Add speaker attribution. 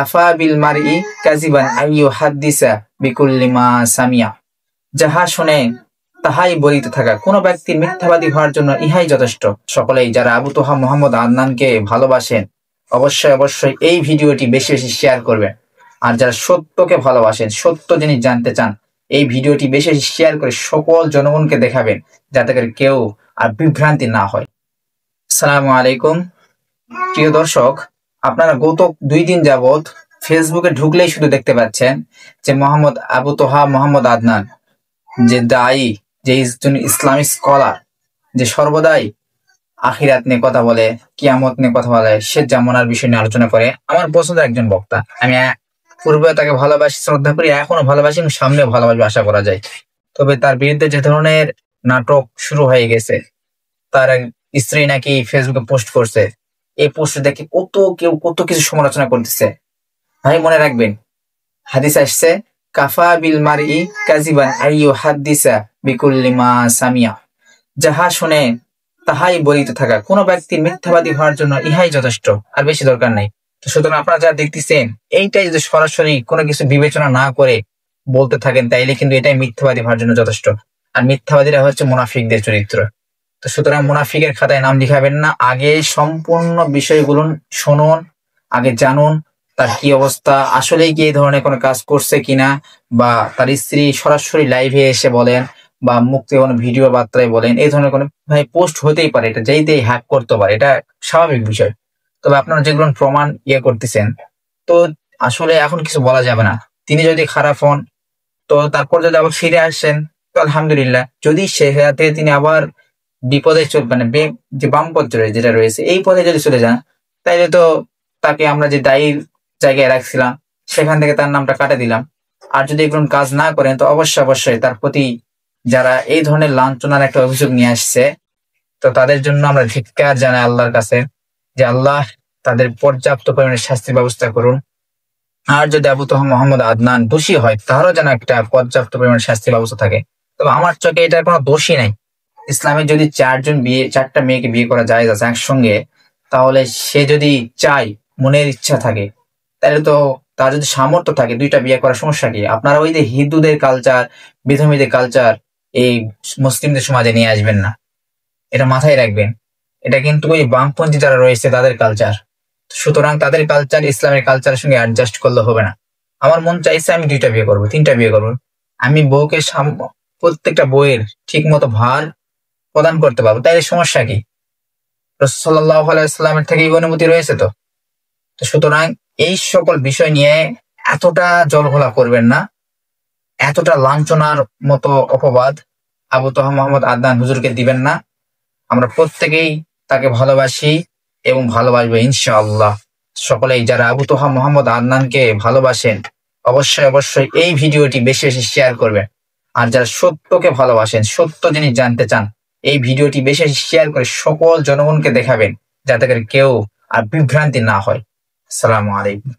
Speaker 1: কাফা বিল মারই কাযিবান আইয়ু হাদ্দিসা বিকুল্লি মা সামিয়া। যাহা শুনে তাহাই বলিতে থাকা, কোন ব্যক্তির মিথ্যাবাদী হওয়ার জন্য ইহাই যথেষ্ট। সকলেই যারা আবু তোহা মোহাম্মদ আদনানকে ভালোবাসেন অবশ্যই অবশ্যই এই ভিডিওটি বেশি বেশি শেয়ার করবেন। আর যারা সত্যকে ভালোবাসেন, সত্য জিনিস জানতে চান, এই ভিডিওটি বেশি বেশি শেয়ার করে সকল জনগণকে দেখাবেন, যাতে করে কেউ আর বিভ্রান্তি না হয়। আসসালামু আলাইকুম প্রিয় দর্শক, আপনারা গত 2 দিন যাবৎ ফেসবুকে ঢুকলেই শুধু দেখতে পাচ্ছেন যে মোহাম্মদ আবু তোহা মোহাম্মদ আদনান, যে দায়ী, যে ইসলামিক স্কলার, যে সর্বদাই আখিরাত নিয়ে কথা বলে, কিয়ামত নিয়ে কথা বলে, সে জামানার বিষয় নিয়ে আলোচনা করে, আমার পছন্দের একজন বক্তা। আমি পূর্বে তাকে ভালোবাসি, শ্রদ্ধা করি, এখনো ভালোবাসি এবং সামনেও ভালোবাসবো আশা করা যায়। তবে তার বিরুদ্ধে যে ধরনের নাটক শুরু হয়ে গেছে, তার স্ত্রী নাকি ফেসবুকে পোস্ট করছে, এই পোস্ট দেখে কত কিছু সমালোচনা করতেছে। ভাই মনে রাখবেন, হাদিস আসছে কাফা বিল মারই কাযিবান আইয়ু হাদ্দিসা বিকুল্লি মা সামিয়া। যাহা শুনে তাহাই বলিতে থাকা, কোন ব্যক্তির মিথ্যাবাদী হওয়ার জন্য ইহাই যথেষ্ট, আর বেশি দরকার নাই। তো সুতরাং আপনারা যারা দেখতেছেন, এইটাই যদি সরাসরি কোনো কিছু বিবেচনা না করে বলতে থাকেন, তাইলে কিন্তু এটাই মিথ্যাবাদী হওয়ার জন্য যথেষ্ট। আর মিথ্যাবাদীরা হচ্ছে মুনাফিকদের চরিত্র। তো সুতরাং মুনাফিকের খাতায় নাম লিখাবেন না, আগে সম্পূর্ণ বিষয়গুলো শুনুন, আগে জানুন তার কি অবস্থা, আসলেই কি এই ধরনের কোনো কাজ করছে কিনা, বা তার স্ত্রী সরাসরি লাইভে এসে বলেন বা মুক্তি কোনো ভিডিও বার্তায় বলেন, এই ধরনের কোনো ভাই পোস্ট হতেই পারে, এটা যেই হ্যাক করতে পারে, এটা স্বাভাবিক বিষয়। তবে আপনারা যেগুলো প্রমাণ করতেছেন, তো আসলে এখন কিছু বলা যাবে না। তিনি যদি খারাপ হন, তো তারপর যদি আবার ফিরে আসেন, তো আলহামদুলিল্লাহ। যদি সে হাতে তিনি আবার বিপদে মানে যে বাম পথ যেটা রয়েছে, এই পথে যদি চলে যান, তাইলে তো তাকে আমরা যে দায়ীর জায়গায় রাখছিলাম, সেখান থেকে তার নামটা কাটা দিলাম। আর যদি এগুলো কাজ না করেন, তো অবশ্যই তার প্রতি যারা এই ধরনের লাঞ্ছনার একটা অভিযোগ নিয়ে আসছে, তো তাদের জন্য আমরা ধিক্কার জানাই আল্লাহর কাছে, যে আল্লাহ তাদের পর্যাপ্ত পরিমাণে শাস্তির ব্যবস্থা করুন। আর যদি আবু তোহা মোহাম্মদ আদনান দোষী হয়, তারও যেন একটা পর্যাপ্ত পরিমাণে শাস্তির ব্যবস্থা থাকে। তবে আমার চোখে এটার কোনো দোষী নাই। ইসলামে যদি 4টা মেয়েকে বিয়ে করা যায় একসঙ্গে, তাহলে সে যদি চায়, মনের ইচ্ছা থাকে, তাহলে তো তার যদি সামর্থ্য থাকে 2টা বিয়ে করার সমস্যা কি? আপনারা ওই যে হিন্দুদের কালচার, বিধর্মীদের কালচার এই মুসলিমদের সমাজে নিয়ে আসবেন না, এটা মাথায় রাখবেন। এটা কিন্তু ওই বামপন্থী যারা রয়েছে তাদের কালচার। সুতরাং তাদের কালচার ইসলামের কালচারের সঙ্গে অ্যাডজাস্ট করলে হবে না। আমার মন চাইছে আমি 2টা বিয়ে করবো, 3টা বিয়ে করবো, আমি বউকে প্রত্যেকটা বইয়ের ঠিক মতো ভার প্রদান করতে পারবো, তাইলে সমস্যা কি? রাসূল সাল্লাল্লাহু আলাইহি ওয়াসাল্লামের থেকে এই অনুমতি রয়েছে। তো সুতরাং এই সকল বিষয় নিয়ে এতটা জলঘোলা করবেন না, এতটা লাঞ্ছনার মতো অপবাদ আবু তোহা মোহাম্মদ আদনান হুজুরকে দিবেন না। আমরা প্রত্যেকেই তাকে ভালোবাসি এবং ভালোবাসবো ইনশাআল্লাহ। সকলেই যারা আবু তোহা মোহাম্মদ আদনানকে ভালোবাসেন অবশ্যই এই ভিডিওটি বেশি বেশি শেয়ার করবেন। আর যারা সত্যকে ভালোবাসেন, সত্য জিনিস জানতে চান, এই ভিডিওটি বেশি বেশি শেয়ার করে সকল জনগণকে দেখাবেন, যাতে করে কেউ আর বিভ্রান্তি না হয়। আসসালামু আলাইকুম।